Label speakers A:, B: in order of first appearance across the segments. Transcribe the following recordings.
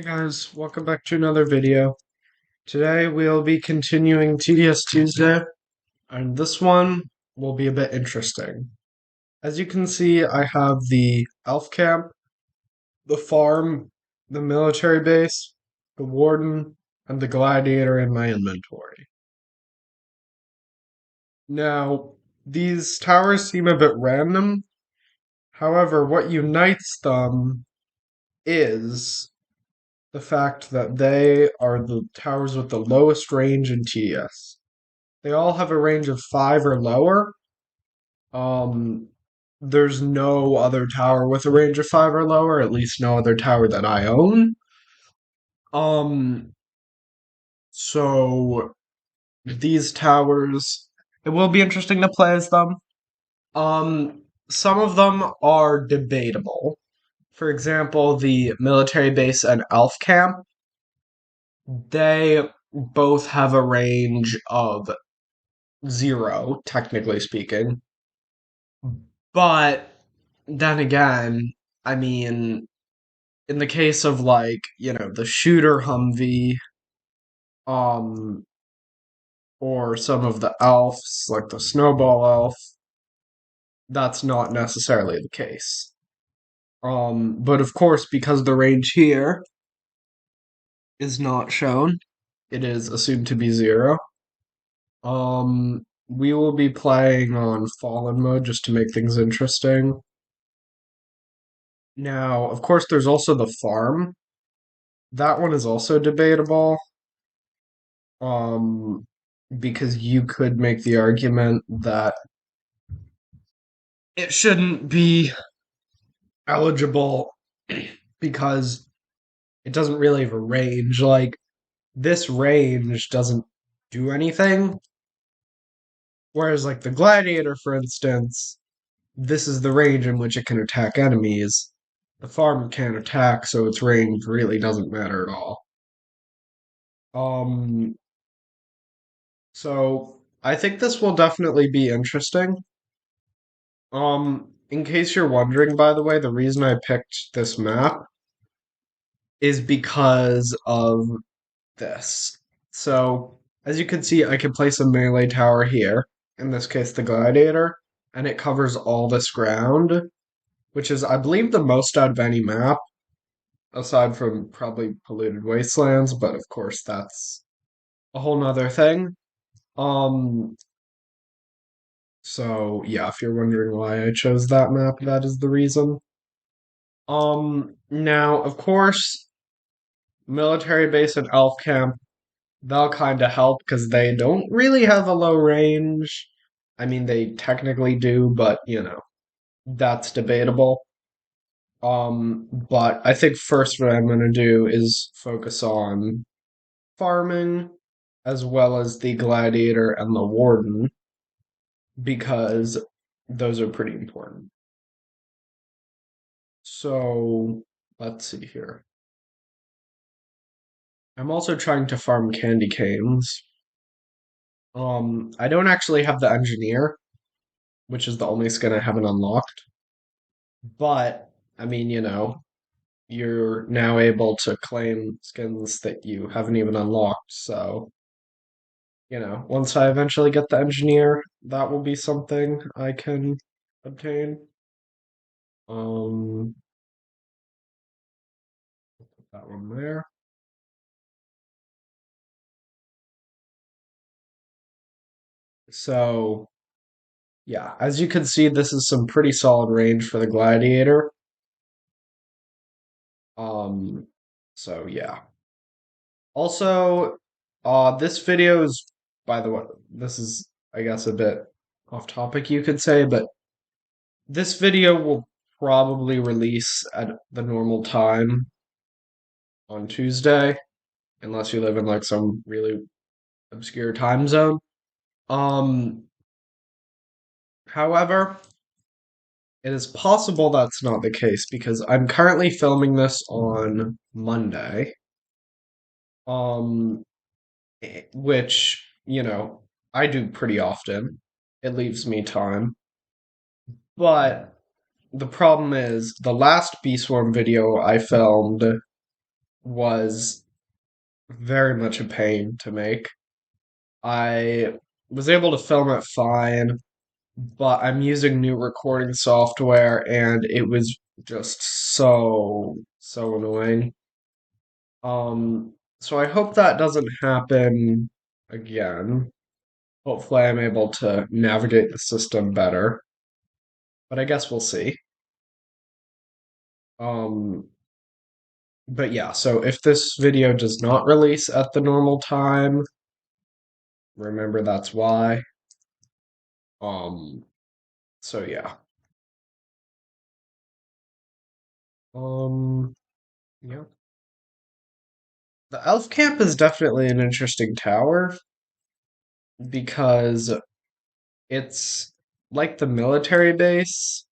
A: Hey guys, welcome back to another video. Today we'll be continuing TDS Tuesday, and this one will be a bit interesting. As you can see, I have the elf camp, the farm, the military base, the warden, and the gladiator in my inventory. Now, these towers seem a bit random. However, what unites them is the fact that they are the towers with the lowest range in TDS. They all have a range of 5 or lower. Um, there's no other tower with a range of 5 or lower, at least no other tower that I own. Um, so these towers, it will be interesting to play as them. Some of them are debatable. For example, the military base and elf camp, they both have a range of 0, technically speaking. But then again, I mean, in the case of the shooter Humvee, um, or some of the elves, like the snowball elf, that's not necessarily the case. But of course, because the range here is not shown, it is assumed to be 0. We will be playing on Fallen mode just to make things interesting. Now, of course, there's also the farm. That one is also debatable. Um, because you could make the argument that it shouldn't be eligible because it doesn't really have a range. Like, this range doesn't do anything. Whereas, like, the Gladiator, for instance, this is the range in which it can attack enemies. The farm can't attack, so its range really doesn't matter at all. Um, so I think this will definitely be interesting. In case you're wondering, by the way, the reason I picked this map is because of this. So, as you can see, I can place a melee tower here, in this case, the Gladiator, and it covers all this ground, which is, I believe, the most out of any map, aside from probably Polluted Wastelands, but of course, that's a whole nother thing. Um, so yeah, if you're wondering why I chose that map, that is the reason. Now, of course, military base and elf camp, they'll kind of help because they don't really have a low range. I mean, they technically do, but that's debatable. But I think first what I'm gonna do is focus on farming as well as the gladiator and the warden because those are pretty important. So let's see here. I'm also trying to farm candy canes. I don't actually have the engineer, which is the only skin I haven't unlocked. But I mean, you're now able to claim skins that you haven't even unlocked. So, once I eventually get the engineer, that will be something I can obtain. Put that one there. So, yeah, as you can see, this is some pretty solid range for the gladiator. Um, so yeah. Also, this video is, by the way, this is, I guess, a bit off topic, you could say, but this video will probably release at the normal time on Tuesday, unless you live in like some really obscure time zone. Um, However, it is possible that's not the case because I'm currently filming this on Monday. Um, which, I do pretty often. It leaves me time. But the problem is the last Bee Swarm video I filmed was very much a pain to make. I was able to film it fine, but I'm using new recording software and it was just so annoying. So I hope that doesn't happen again. Hopefully I'm able to navigate the system better, but I guess we'll see. Um, but yeah, so if this video does not release at the normal time, remember that's why. Um, so yeah. Um, yeah. The elf camp is definitely an interesting tower because it's like the military base,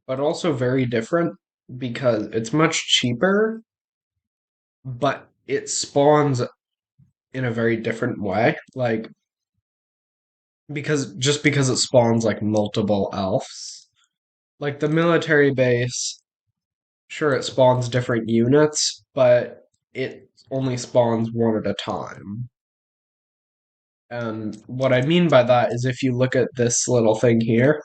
A: but also very different because it's much cheaper, but it spawns in a very different way. Like because it spawns like multiple elves. Like the military base, sure it spawns different units, but it only spawns one at a time. And what I mean by that is if you look at this little thing here,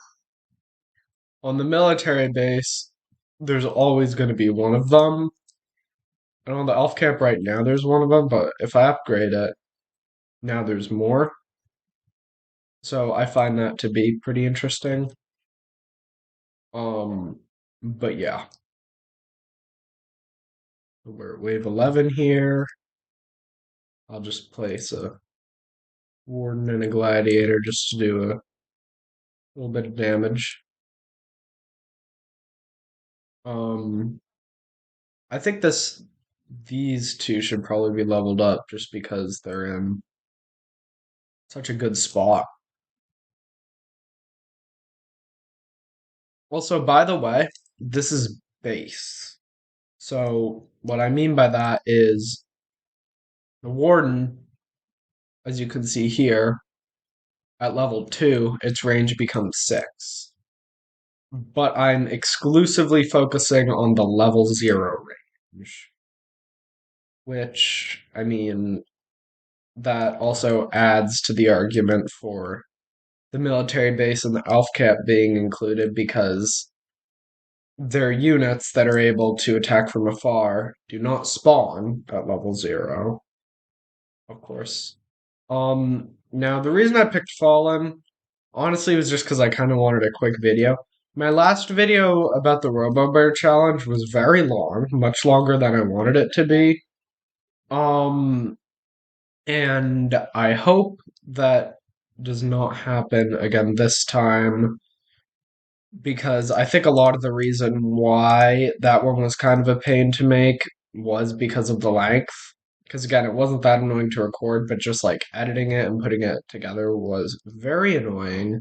A: on the military base, there's always going to be one of them. And on the elf camp right now, there's one of them, but if I upgrade it, now there's more. So I find that to be pretty interesting. Um, but yeah, we're at wave 11 here. I'll just place a warden and a gladiator just to do a little bit of damage. Um, I think these two should probably be leveled up just because they're in such a good spot. Also, by the way, this is base. So what I mean by that is the warden, as you can see here, at level 2, its range becomes 6. But I'm exclusively focusing on the level 0 range, which, I mean, that also adds to the argument for the military base and the elf camp being included because their units that are able to attack from afar do not spawn at level 0, of course. Now the reason I picked Fallen honestly was just because I kind of wanted a quick video. My last video about the Robo Bear challenge was very long, much longer than I wanted it to be. Um, and I hope that does not happen again this time because I think a lot of the reason why that one was kind of a pain to make was because of the length. Because again, it wasn't that annoying to record, but just like editing it and putting it together was very annoying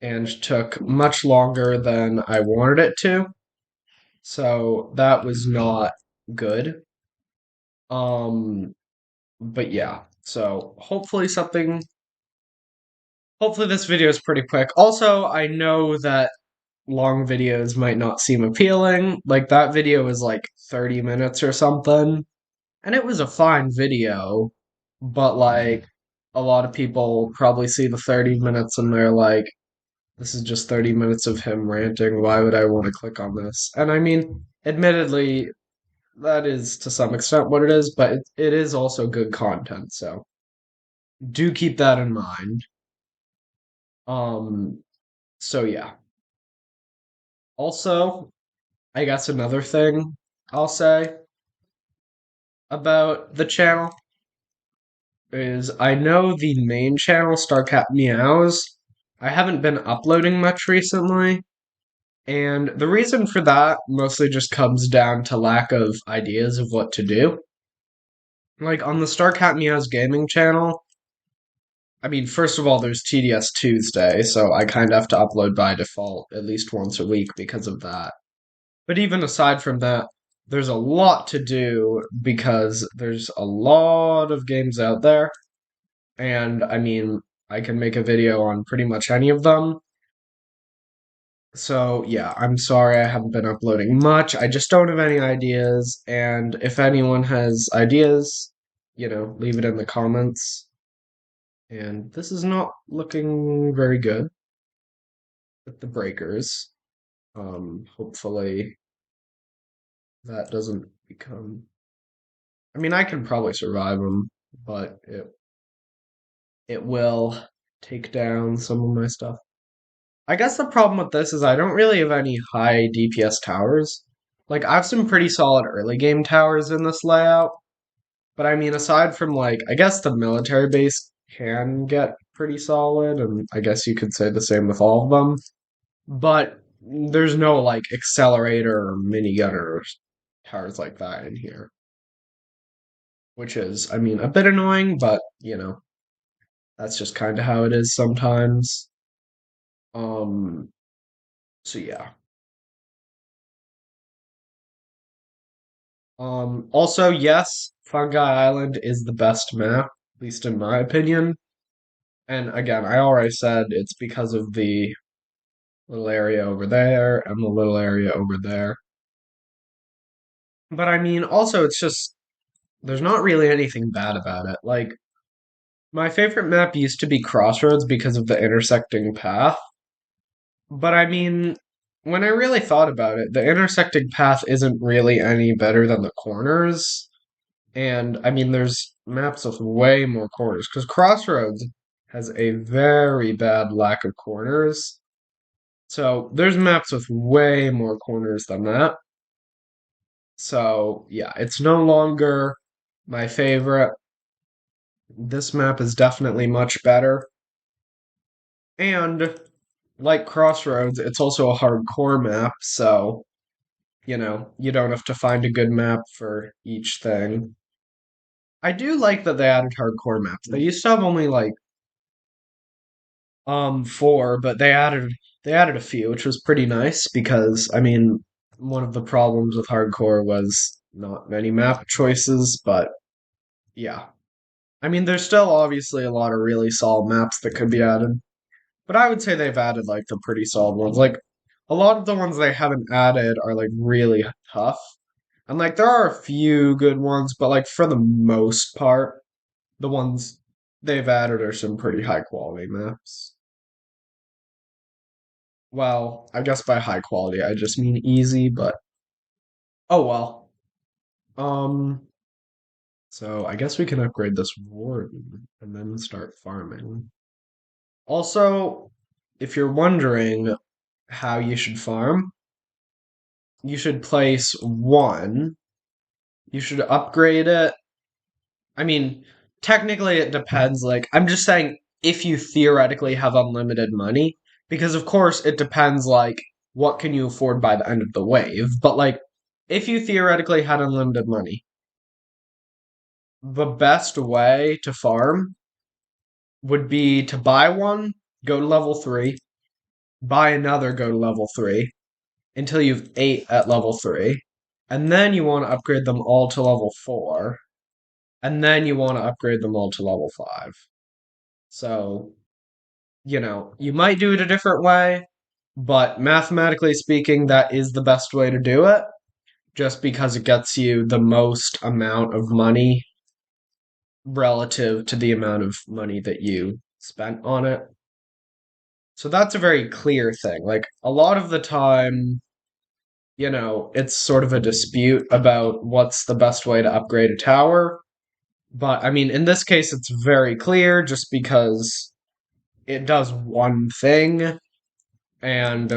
A: and took much longer than I wanted it to. So that was not good. Um, but yeah, so hopefully this video is pretty quick. Also, I know that long videos might not seem appealing. Like that video was like 30 minutes or something, and it was a fine video, but like a lot of people probably see the 30 minutes and they're like, this is just 30 minutes of him ranting. Why would I want to click on this? And I mean, admittedly, that is to some extent what it is, but it is also good content, so do keep that in mind. Um, so yeah. Also, I guess another thing I'll say about the channel is I know the main channel, Starcat Meows, I haven't been uploading much recently, and the reason for that mostly just comes down to lack of ideas of what to do. Like on the Starcat Meows gaming channel, I mean, first of all, there's TDS Tuesday, so I kind of have to upload by default at least once a week because of that. But even aside from that, there's a lot to do because there's a lot of games out there. And I mean, I can make a video on pretty much any of them. So, yeah, I'm sorry I haven't been uploading much. I just don't have any ideas. And if anyone has ideas, leave it in the comments. And this is not looking very good with the breakers. Hopefully that doesn't become. I mean, I can probably survive them, but it will take down some of my stuff. I guess the problem with this is I don't really have any high DPS towers. Like, I have some pretty solid early game towers in this layout, but I mean, aside from like, I guess the military base can get pretty solid, and I guess you could say the same with all of them. But there's no like accelerator or minigun or towers like that in here, which is, I mean, a bit annoying, but that's just kind of how it is sometimes. Um, so yeah. Also, yes, Fungi Island is the best map, at least in my opinion. And again, I already said it's because of the little area over there and the little area over there. But I mean, also, it's just, there's not really anything bad about it. Like, my favorite map used to be Crossroads because of the intersecting path. But I mean, when I really thought about it, the intersecting path isn't really any better than the corners. And I mean, there's maps with way more corners because Crossroads has a very bad lack of corners. So there's maps with way more corners than that. So yeah, it's no longer my favorite. This map is definitely much better. And like Crossroads, it's also a hardcore map, so you don't have to find a good map for each thing. I do like that they added hardcore maps. They used to have only like four, but they added a few, which was pretty nice because I mean, one of the problems with hardcore was not many map choices, but yeah. I mean, there's still obviously a lot of really solid maps that could be added, but I would say they've added like the pretty solid ones. Like a lot of the ones they haven't added are like really tough. And like there are a few good ones, but like for the most part, the ones they've added are some pretty high quality maps. Well, I guess by high quality I just mean easy, but oh well. Um, so I guess we can upgrade this warden and then start farming. Also, if you're wondering how you should farm, you should place one. You should upgrade it. I mean, technically it depends. Like, I'm just saying if you theoretically have unlimited money, because of course it depends, like, what can you afford by the end of the wave. But, like, if you theoretically had unlimited money, the best way to farm would be to buy one, go to level 3, buy another, go to level 3, until you've 8 at level 3. And then you want to upgrade them all to level 4. And then you want to upgrade them all to level 5. So, you might do it a different way, but mathematically speaking, that is the best way to do it, just because it gets you the most amount of money relative to the amount of money that you spent on it. So that's a very clear thing. Like, a lot of the time, it's sort of a dispute about what's the best way to upgrade a tower. But I mean, in this case, it's very clear just because it does one thing, and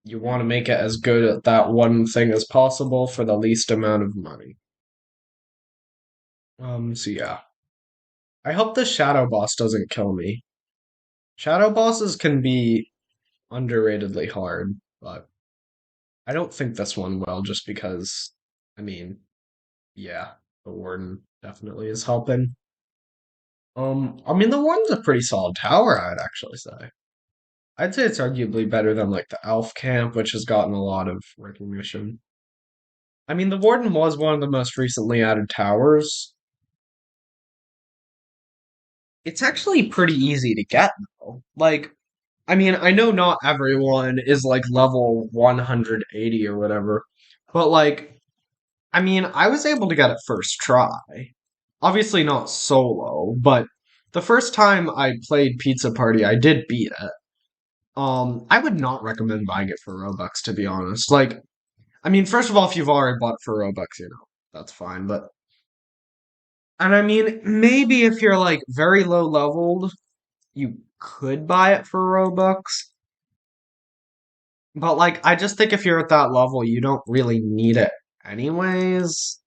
A: you want to make it as good at that one thing as possible for the least amount of money. So yeah. I hope the shadow boss doesn't kill me. Shadow bosses can be underratedly hard, but I don't think this one will just because, I mean, yeah, the warden definitely is helping. I mean, the warden's a pretty solid tower, I'd actually say. I'd say it's arguably better than like the elf camp, which has gotten a lot of recognition. I mean, the warden was one of the most recently added towers. It's actually pretty easy to get though. Like I mean, I know not everyone is like level 180 or whatever, but like, I mean, I was able to get it first try. Obviously not solo, but the first time I played Pizza Party, I did beat it. I would not recommend buying it for Robux, to be honest. Like, I mean, first of all, if you've already bought it for Robux, that's fine. And I mean, maybe if you're like very low leveled, you could buy it for Robux. But like, I just think if you're at that level, you don't really need it anyways.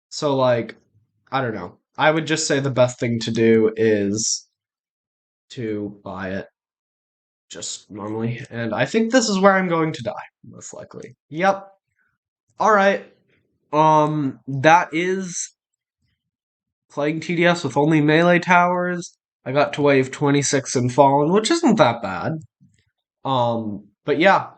A: So like, I don't know. I would just say the best thing to do is to buy it just normally. And I think this is where I'm going to die, most likely. Yep. All right. That is playing TDS with only melee towers. I got to wave 26 and Fallen, which isn't that bad. But yeah,